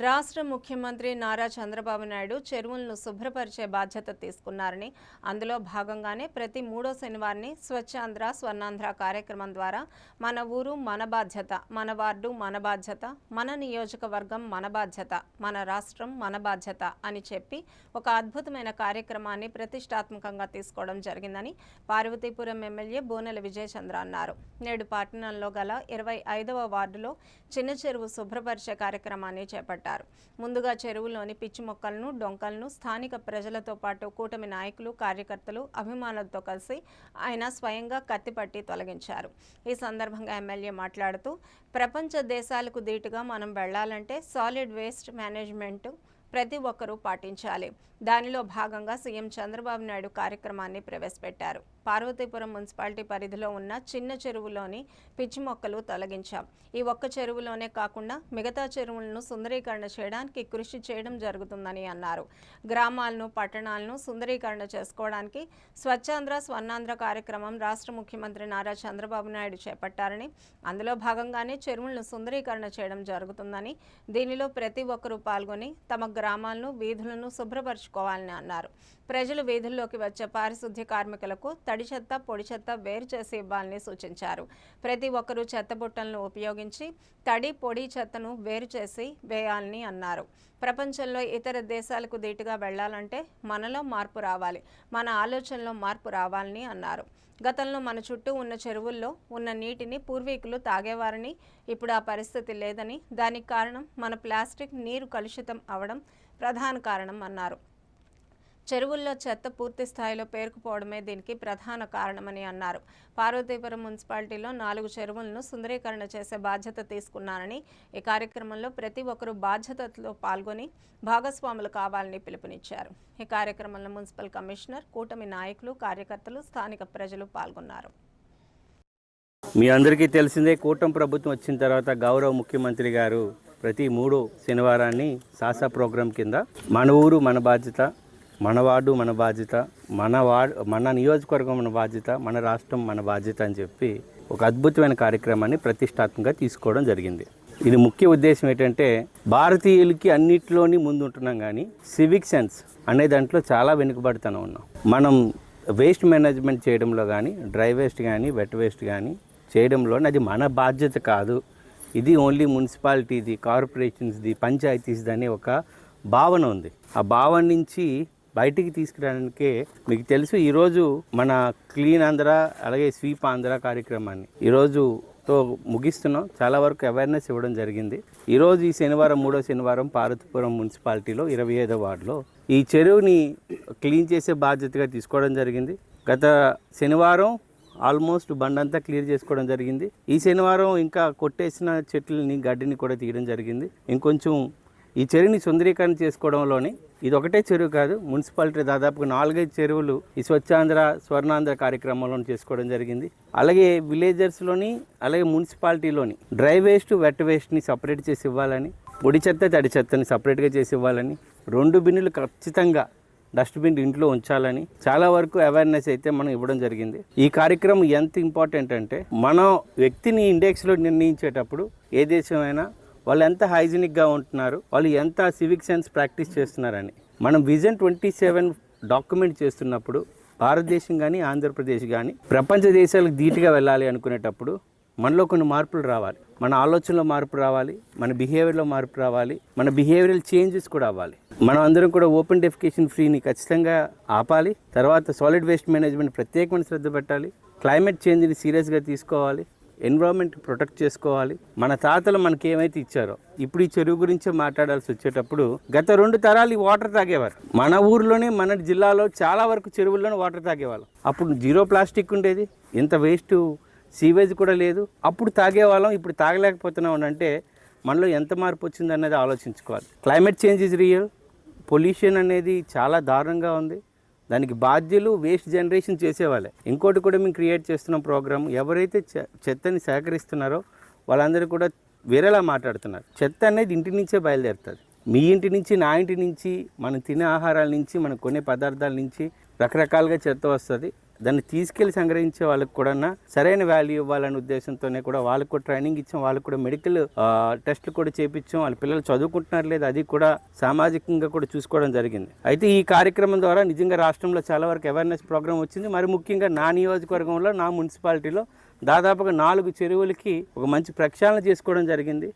రాష్ట్ర ముఖ్యమంత్రి నారా చంద్రబాబు నాయుడు చెరువులను శుభ్రపరిచే బాధ్యత తీసుకున్నారని, అందులో భాగంగానే ప్రతి మూడో శనివారాన్ని స్వచ్ఛాంధ్ర స్వర్ణాంధ్ర కార్యక్రమం ద్వారా మన ఊరు మన బాధ్యత, మన వార్డు మన బాధ్యత, మన నియోజకవర్గం మన బాధ్యత, మన రాష్ట్రం మన బాధ్యత అని చెప్పి ఒక అద్భుతమైన కార్యక్రమాన్ని ప్రతిష్టాత్మకంగా తీసుకోవడం జరిగిందని పార్వతీపురం ఎమ్మెల్యే బోనెల విజయచంద్ర అన్నారు. నేడు పట్టణంలో గల 25వ వార్డులో చిన్న చెరువు శుభ్రపరిచే కార్యక్రమాన్ని చేపట్టారు. ముందుగా చెరువులోని పిచ్చి మొక్కలను, డొంకలను స్థానిక ప్రజలతో పాటు కూటమి నాయకులు, కార్యకర్తలు, అభిమానులతో కలిసి ఆయన స్వయంగా కత్తిపట్టి తొలగించారు. ఈ సందర్భంగా ఎమ్మెల్యే మాట్లాడుతూ, ప్రపంచ దేశాలకు ధీటుగా మనం వెళ్లాలంటే సాలిడ్ వేస్ట్ మేనేజ్మెంట్ ప్రతి ఒక్కరూ పాటించాలి. దానిలో భాగంగా సీఎం చంద్రబాబు నాయుడు కార్యక్రమాన్ని ప్రవేశపెట్టారు. పార్వతీపురం మున్సిపాలిటీ పరిధిలో ఉన్న చిన్న చెరువులోని పిచ్చి మొక్కలు తొలగించాం. ఈ ఒక్క చెరువులోనే కాకుండా మిగతా చెరువులను సుందరీకరణ చేయడానికి కృషి చేయడం జరుగుతుందని అన్నారు. గ్రామాలను, పట్టణాలను సుందరీకరణ చేసుకోవడానికి స్వచ్ఛాంధ్ర స్వర్ణాంధ్ర కార్యక్రమం రాష్ట్ర ముఖ్యమంత్రి నారా చంద్రబాబు నాయుడు చేపట్టారని, అందులో భాగంగానే చెరువులను సుందరీకరణ చేయడం జరుగుతుందని, దీనిలో ప్రతి ఒక్కరూ పాల్గొని తమ గ్రామాలను, వీధులను శుభ్రపరచుకోవాలని అన్నారు. ప్రజలు వీధుల్లోకి వచ్చే పారిశుద్ధ్య కార్మికులకు తడి చెత్త, పొడి చెత్త వేరు చేసి ఇవ్వాలని సూచించారు. ప్రతి ఒక్కరూ చెత్తబుట్టలను ఉపయోగించి తడి, పొడి చెత్తను వేరు చేసి వేయాలని అన్నారు. ప్రపంచంలో ఇతర దేశాలకు ధీటుగా వెళ్లాలంటే మనలో మార్పు రావాలి, మన ఆలోచనలో మార్పు రావాలని అన్నారు. గతంలో మన చుట్టూ ఉన్న చెరువుల్లో ఉన్న నీటిని పూర్వీకులు తాగేవారని, ఇప్పుడు ఆ పరిస్థితి లేదని, దానికి కారణం మన ప్లాస్టిక్ నీరు కలుషితం అవడం ప్రధాన కారణం అన్నారు. చెరువుల్లో చెత్త పూర్తి స్థాయిలో పేరుకుపోవడమే దీనికి ప్రధాన కారణమని అన్నారు. పార్వతీపురం మున్సిపాలిటీలో 4 చెరువులను సుందరీకరణ చేసే బాధ్యత తీసుకున్నారని, ఈ కార్యక్రమంలో ప్రతి ఒక్కరూ బాధ్యతలో పాల్గొని భాగస్వాములు కావాలని పిలుపునిచ్చారు. ఈ కార్యక్రమంలో మున్సిపల్ కమిషనర్, కూటమి నాయకులు, కార్యకర్తలు, స్థానిక ప్రజలు పాల్గొన్నారు. మీ అందరికీ తెలిసిందే, కూటమి ప్రభుత్వం వచ్చిన తర్వాత గౌరవ ముఖ్యమంత్రి గారు ప్రతి 3 శనివారాన్ని సాసా ప్రోగ్రాం కింద మన ఊరు మన బాధ్యత, మన వార్డు మన బాధ్యత, మన నియోజకవర్గం మన బాధ్యత, మన రాష్ట్రం మన బాధ్యత అని చెప్పి ఒక అద్భుతమైన కార్యక్రమాన్ని ప్రతిష్టాత్మకంగా తీసుకోవడం జరిగింది. ఇది ముఖ్య ఉద్దేశం ఏంటంటే, భారతీయులకి అన్నిటిలోని ముందు ఉంటున్నాం, కానీ సివిక్ సెన్స్ అనే దాంట్లో చాలా వెనుకబడుతూనే ఉన్నాం. మనం వేస్ట్ మేనేజ్మెంట్ చేయడంలో కానీ, డ్రై వేస్ట్ కానీ, వెట్ వేస్ట్ కానీ చేయడంలో అది మన బాధ్యత కాదు, ఇది ఓన్లీ మున్సిపాలిటీది, కార్పొరేషన్స్ది, పంచాయతీస్ది అనే ఒక భావన ఉంది. ఆ భావన నుంచి బయటికి తీసుకురావడానికే మీకు తెలుసు, ఈరోజు మన క్లీన్ ఆంధ్ర అలాగే స్వీప్ ఆంధ్ర కార్యక్రమాన్ని ఈరోజుతో ముగిస్తున్నాం. చాలా వరకు అవేర్నెస్ ఇవ్వడం జరిగింది. ఈరోజు ఈ శనివారం 3వ శనివారం పార్వతీపురం మున్సిపాలిటీలో 25వ వార్డులో ఈ చెరువుని క్లీన్ చేసే బాధ్యతగా తీసుకోవడం జరిగింది. గత శనివారం ఆల్మోస్ట్ బండంతా క్లియర్ చేసుకోవడం జరిగింది. ఈ శనివారం ఇంకా కొట్టేసిన చెట్లని, గడ్డిని కూడా తీయడం జరిగింది. ఇంకొంచెం ఈ చెరువుని సుందరీకరణ చేసుకోవడంలోని, ఇది ఒకటే చెరువు కాదు, మున్సిపాలిటీ దాదాపుగా 4-5 చెరువులు ఈ స్వచ్ఛాంధ్ర స్వర్ణాంధ్ర కార్యక్రమంలో చేసుకోవడం జరిగింది. అలాగే విలేజర్స్లోని, అలాగే మున్సిపాలిటీలోని డ్రై వేస్ట్, వెట్ వేస్ట్ని సపరేట్ చేసి ఇవ్వాలని, పొడి చెత్త, తడి చెత్తని సపరేట్గా చేసి ఇవ్వాలని, 2 బిన్నులు ఖచ్చితంగా డస్ట్బిన్ ఇంట్లో ఉంచాలని చాలా వరకు అవేర్నెస్ అయితే మనం ఇవ్వడం జరిగింది. ఈ కార్యక్రమం ఎంత ఇంపార్టెంట్ అంటే, మనం వ్యక్తిని ఇండెక్స్లో నిర్ణయించేటప్పుడు ఏ దేశమైనా వాళ్ళు ఎంత హైజీనిక్గా ఉంటున్నారు, వాళ్ళు ఎంత సివిక్ సెన్స్ ప్రాక్టీస్ చేస్తున్నారని మనం విజన్ 27 డాక్యుమెంట్ చేస్తున్నప్పుడు భారతదేశం కానీ, ఆంధ్రప్రదేశ్ కానీ ప్రపంచ దేశాలకు ధీటుగా వెళ్ళాలి అనుకునేటప్పుడు మనలో కొన్ని మార్పులు రావాలి, మన ఆలోచనలో మార్పు రావాలి, మన బిహేవియర్లో మార్పు రావాలి, మన బిహేవియరల్ చేంజెస్ కూడా అవ్వాలి. మనం అందరం కూడా ఓపెన్ డెఫికేషన్ ఫ్రీని ఖచ్చితంగా ఆపాలి. తర్వాత సాలిడ్ వేస్ట్ మేనేజ్మెంట్ ప్రత్యేకమైన శ్రద్ధ పెట్టాలి. క్లైమేట్ చేంజ్ని సీరియస్గా తీసుకోవాలి. ఎన్విరాన్మెంట్ ప్రొటెక్ట్ చేసుకోవాలి. మన తాతలు మనకి ఏమైతే ఇచ్చారో, ఇప్పుడు ఈ చెరువు గురించే మాట్లాడాల్సి వచ్చేటప్పుడు, గత 2 తరాలు ఈ వాటర్ తాగేవారు. మన ఊర్లోనే, మన జిల్లాలో చాలా వరకు చెరువుల్లోనే వాటర్ తాగేవాళ్ళం. అప్పుడు 0 ప్లాస్టిక్ ఉండేది, ఇంత వేస్ట్ సీవేజ్ కూడా లేదు. అప్పుడు తాగేవాళ్ళం, ఇప్పుడు తాగలేకపోతున్నాం అంటే మనలో ఎంత మార్పు వచ్చింది అనేది ఆలోచించుకోవాలి. Climate change is real. Pollution అనేది చాలా దారుణంగా ఉంది. దానికి బాధ్యులు వేస్ట్ జనరేషన్ చేసేవాళ్ళే. ఇంకోటి కూడా మేము క్రియేట్ చేస్తున్న ప్రోగ్రామ్, ఎవరైతే చెత్తని సేకరిస్తున్నారో వాళ్ళందరూ కూడా వేరేలా మాట్లాడుతున్నారు. చెత్త అనేది ఇంటి నుంచే బయలుదేరుతుంది. మీ ఇంటి నుంచి, నా ఇంటి నుంచి, మనం తినే ఆహారాల నుంచి, మనం కొనే పదార్థాల నుంచి రకరకాలుగా చెత్త వస్తుంది. దాన్ని తీసుకెళ్లి సంగ్రహించే వాళ్ళకి కూడా సరైన వాల్యూ ఇవ్వాలనే ఉద్దేశంతోనే కూడా వాళ్ళకు కూడా ట్రైనింగ్ ఇచ్చాం, వాళ్ళకు కూడా మెడికల్ టెస్ట్లు కూడా చేపించాం. వాళ్ళ పిల్లలు చదువుకుంటున్నారు లేదా అది కూడా సామాజికంగా కూడా చూసుకోవడం జరిగింది. అయితే ఈ కార్యక్రమం ద్వారా నిజంగా రాష్ట్రంలో చాలా వరకు అవేర్నెస్ ప్రోగ్రామ్ వచ్చింది. మరి ముఖ్యంగా నా నియోజకవర్గంలో, నా మున్సిపాలిటీలో దాదాపుగా 4 చెరువులకి ఒక మంచి ప్రక్షాళన చేసుకోవడం జరిగింది.